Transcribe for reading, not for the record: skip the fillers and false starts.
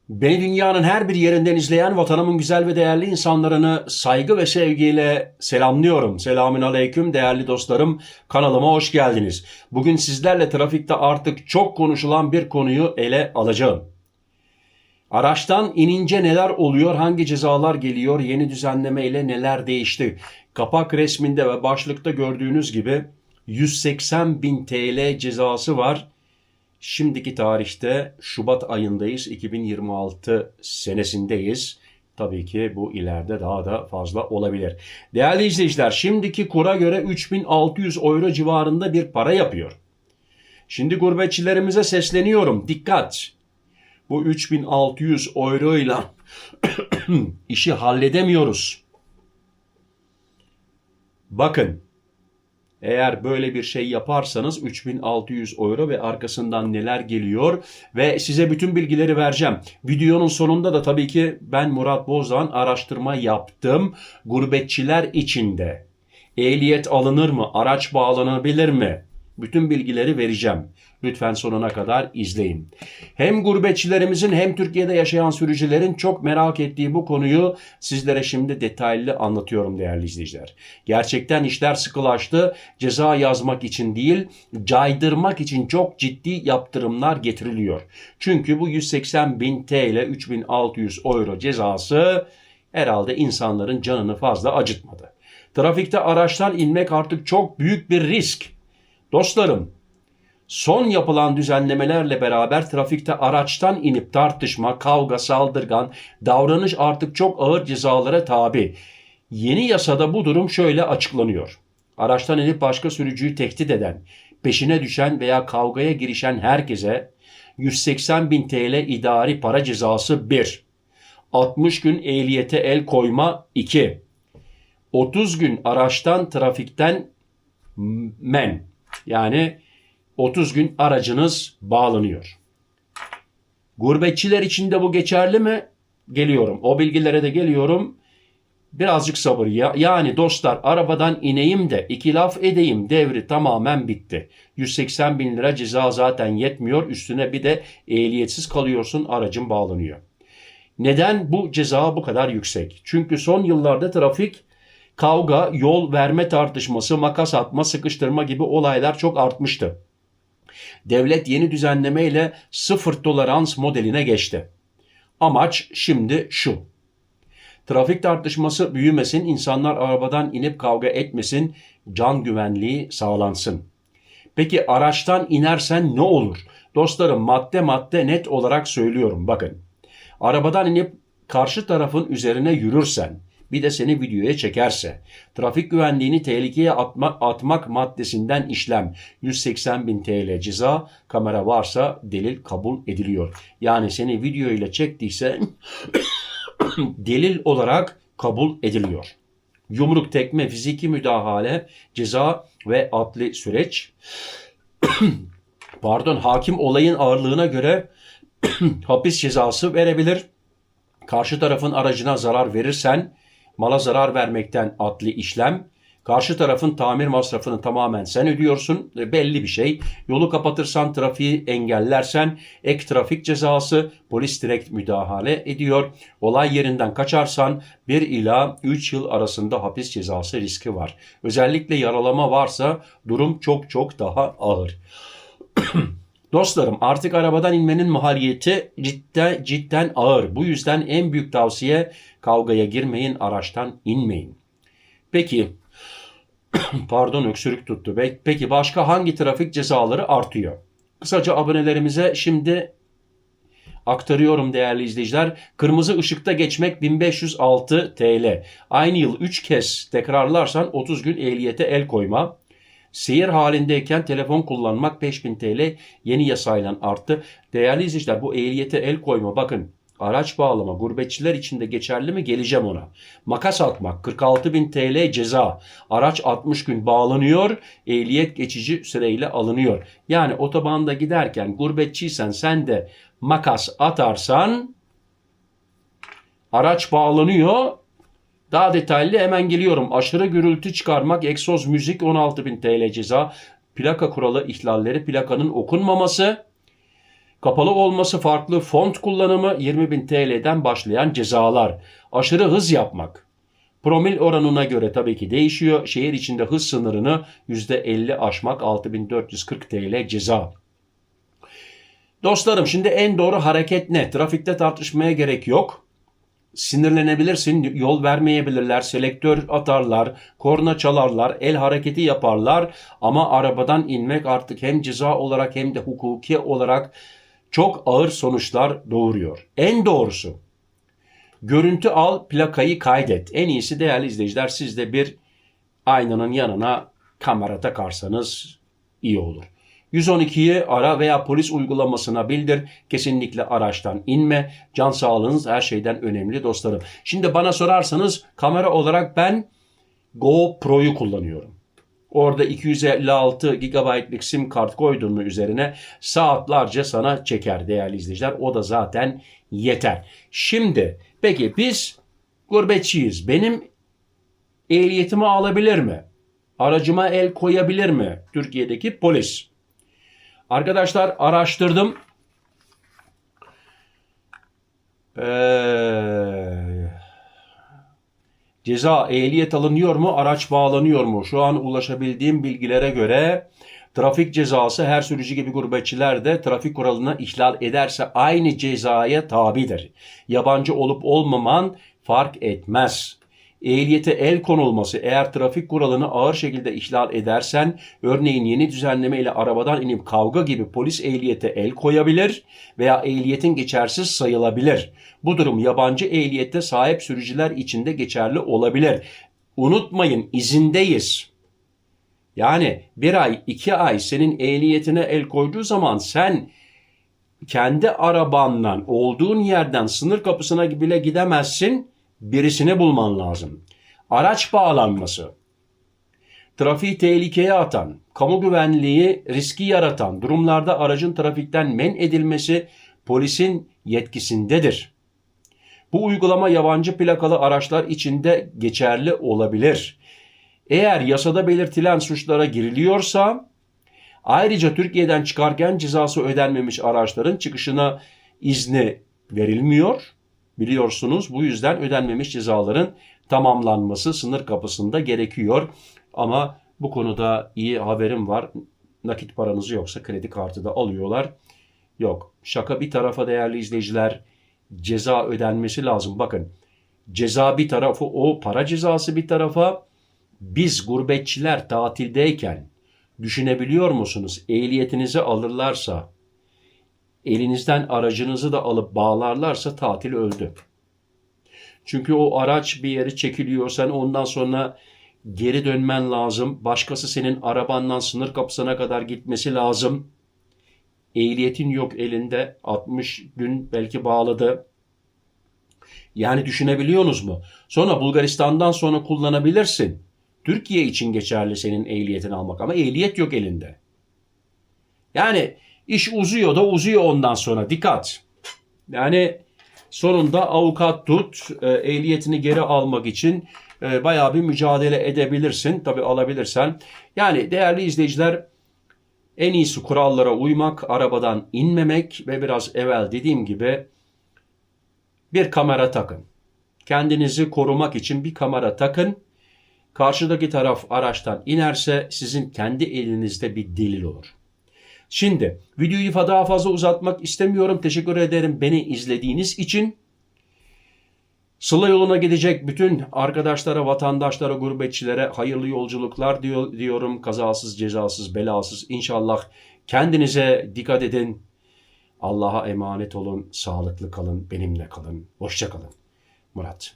Beni dünyanın her bir yerinden izleyen vatanımın güzel ve değerli insanlarını saygı ve sevgiyle selamlıyorum. Selamün aleyküm değerli dostlarım. Kanalıma hoş geldiniz. Bugün sizlerle trafikte artık çok konuşulan bir konuyu ele alacağım. Araçtan inince neler oluyor, hangi cezalar geliyor, yeni düzenleme ile neler değişti? Kapak resminde ve başlıkta gördüğünüz gibi 180 bin TL cezası var. Şimdiki tarihte Şubat ayındayız, 2026 senesindeyiz. Tabii ki bu ileride daha da fazla olabilir. Değerli izleyiciler, şimdiki kura göre 3600 euro civarında bir para yapıyor. Şimdi gurbetçilerimize sesleniyorum. Dikkat! Bu 3600 euro ile işi halledemiyoruz. Bakın, eğer böyle bir şey yaparsanız 3600 euro ve arkasından neler geliyor ve size bütün bilgileri vereceğim. Videonun sonunda da tabii ki ben Murat Bozdağ araştırma yaptım. Gurbetçiler içinde ehliyet alınır mı? Araç bağlanabilir mi? Bütün bilgileri vereceğim. Lütfen sonuna kadar izleyin. Hem gurbetçilerimizin hem Türkiye'de yaşayan sürücülerin çok merak ettiği bu konuyu sizlere şimdi detaylı anlatıyorum değerli izleyiciler. Gerçekten işler sıkılaştı. Ceza yazmak için değil, caydırmak için çok ciddi yaptırımlar getiriliyor. Çünkü bu 180 bin TL, 3600 euro cezası herhalde insanların canını fazla acıtmadı. Trafikte araçtan inmek artık çok büyük bir risk. Dostlarım, son yapılan düzenlemelerle beraber trafikte araçtan inip tartışma, kavga, saldırgan, davranış artık çok ağır cezalara tabi. Yeni yasada bu durum şöyle açıklanıyor. Araçtan inip başka sürücüyü tehdit eden, peşine düşen veya kavgaya girişen herkese 180 bin TL idari para cezası 1. 60 gün ehliyete el koyma 2. 30 gün araçtan trafikten men. Yani 30 gün aracınız bağlanıyor. Gurbetçiler için de bu geçerli mi? Geliyorum. O bilgilere de geliyorum. Birazcık sabır ya. Yani dostlar, arabadan ineyim de iki laf edeyim devri tamamen bitti. 180 bin lira ceza zaten yetmiyor. Üstüne bir de ehliyetsiz kalıyorsun, aracın bağlanıyor. Neden bu ceza bu kadar yüksek? Çünkü son yıllarda trafik, kavga, yol verme tartışması, makas atma, sıkıştırma gibi olaylar çok artmıştı. Devlet yeni düzenlemeyle sıfır tolerans modeline geçti. Amaç şimdi şu: trafik tartışması büyümesin, insanlar arabadan inip kavga etmesin, can güvenliği sağlansın. Peki araçtan inersen ne olur? Dostlarım, madde madde net olarak söylüyorum, bakın. Arabadan inip karşı tarafın üzerine yürürsen, bir de seni videoya çekerse, trafik güvenliğini tehlikeye atmak maddesinden işlem 180 bin TL ceza, kamera varsa delil kabul ediliyor. Yani seni video ile çektiyse delil olarak kabul ediliyor. Yumruk, tekme, fiziki müdahale, ceza ve adli süreç. Hakim olayın ağırlığına göre hapis cezası verebilir. Karşı tarafın aracına zarar verirsen, mala zarar vermekten adli işlem. Karşı tarafın tamir masrafını tamamen sen ödüyorsun. Belli bir şey. Yolu kapatırsan, trafiği engellersen ek trafik cezası, polis direkt müdahale ediyor. Olay yerinden kaçarsan 1 ila 3 yıl arasında hapis cezası riski var. Özellikle yaralama varsa durum çok çok daha ağır. Dostlarım, artık arabadan inmenin maliyeti cidden ağır. Bu yüzden en büyük tavsiye, kavgaya girmeyin, araçtan inmeyin. Peki, öksürük tuttu. Peki başka hangi trafik cezaları artıyor? Kısaca abonelerimize şimdi aktarıyorum değerli izleyiciler. Kırmızı ışıkta geçmek 1506 TL. Aynı yıl 3 kez tekrarlarsan 30 gün ehliyete el koyma. Seyir halindeyken telefon kullanmak 5000 TL yeni yasayla arttı. Değerli izleyiciler, bu ehliyete el koyma, bakın, araç bağlama gurbetçiler için de geçerli mi? Geleceğim ona. Makas atmak 46 bin TL ceza. Araç 60 gün bağlanıyor, ehliyet geçici süreyle alınıyor. Yani otobanda giderken gurbetçiysen, sen de makas atarsan araç bağlanıyor. Daha detaylı hemen geliyorum. Aşırı gürültü çıkarmak, egzoz müzik 16 bin TL ceza. Plaka kuralı ihlalleri, plakanın okunmaması, Kapalı olması farklı font kullanımı 20.000 TL'den başlayan cezalar. Aşırı hız yapmak. Promil oranına göre tabii ki değişiyor. Şehir içinde hız sınırını %50 aşmak 6.440 TL ceza. Dostlarım şimdi en doğru hareket ne? Trafikte tartışmaya gerek yok. Sinirlenebilirsin, yol vermeyebilirler, selektör atarlar, korna çalarlar, el hareketi yaparlar ama arabadan inmek artık hem ceza olarak hem de hukuki olarak çok ağır sonuçlar doğuruyor. En doğrusu görüntü al, plakayı kaydet. En iyisi değerli izleyiciler siz de bir aynanın yanına kamera takarsanız iyi olur. 112'yi ara veya polis uygulamasına bildir. Kesinlikle araçtan inme. Can sağlığınız her şeyden önemli dostlarım. Şimdi bana sorarsanız kamera olarak ben GoPro'yu kullanıyorum. Orada 256 GB'lik sim kart koydun mu üzerine saatlerce sana çeker değerli izleyiciler. O da zaten yeter. Şimdi peki biz gurbetçiyiz. Benim ehliyetimi alabilir mi? Aracıma el koyabilir mi? Türkiye'deki polis. Arkadaşlar araştırdım. Ceza ehliyet alınıyor mu? Araç bağlanıyor mu? Şu an ulaşabildiğim bilgilere göre trafik cezası her sürücü gibi gurbetçiler de trafik kuralına ihlal ederse aynı cezaya tabidir. Yabancı olup olmaman fark etmez. Ehliyete el konulması eğer trafik kuralını ağır şekilde ihlal edersen örneğin yeni düzenleme ile arabadan inip kavga gibi polis ehliyete el koyabilir veya ehliyetin geçersiz sayılabilir. Bu durum yabancı ehliyette sahip sürücüler için de geçerli olabilir. Unutmayın izindeyiz. Yani 1 ay 2 ay senin ehliyetine el koyduğu zaman sen kendi arabanla olduğun yerden sınır kapısına bile gidemezsin. Birisini bulman lazım. Araç bağlanması, trafiği tehlikeye atan, kamu güvenliği riski yaratan durumlarda aracın trafikten men edilmesi polisin yetkisindedir. Bu uygulama yabancı plakalı araçlar için de geçerli olabilir. Eğer yasada belirtilen suçlara giriliyorsa ayrıca Türkiye'den çıkarken cezası ödenmemiş araçların çıkışına izni verilmiyor. Biliyorsunuz bu yüzden ödenmemiş cezaların tamamlanması sınır kapısında gerekiyor. Ama bu konuda iyi haberim var. Nakit paranız yoksa kredi kartı da alıyorlar. Yok şaka bir tarafa değerli izleyiciler ceza ödenmesi lazım. Bakın ceza bir tarafı o para cezası bir tarafa biz gurbetçiler tatildeyken düşünebiliyor musunuz? Ehliyetinizi alırlarsa elinizden aracınızı da alıp bağlarlarsa tatil öldü. Çünkü o araç bir yere çekiliyor. Sen ondan sonra geri dönmen lazım. Başkası senin arabandan sınır kapısına kadar gitmesi lazım. Ehliyetin yok elinde. 60 gün belki bağladı. Yani düşünebiliyorsunuz mu? Sonra Bulgaristan'dan sonra kullanabilirsin. Türkiye için geçerli senin ehliyetini almak ama ehliyet yok elinde. Yani iş uzuyor da uzuyor ondan sonra. Dikkat. Yani sonunda avukat tut, ehliyetini geri almak için bayağı bir mücadele edebilirsin. Tabii alabilirsen. Yani değerli izleyiciler en iyisi kurallara uymak, arabadan inmemek ve biraz evvel dediğim gibi bir kamera takın. Kendinizi korumak için bir kamera takın. Karşıdaki taraf araçtan inerse sizin kendi elinizde bir delil olur. Şimdi videoyu daha fazla uzatmak istemiyorum. Teşekkür ederim beni izlediğiniz için. Sıla yoluna gidecek bütün arkadaşlara, vatandaşlara, gurbetçilere hayırlı yolculuklar diyorum. Kazasız, cezasız, belasız. İnşallah kendinize dikkat edin. Allah'a emanet olun. Sağlıklı kalın. Benimle kalın. Hoşça kalın. Murat.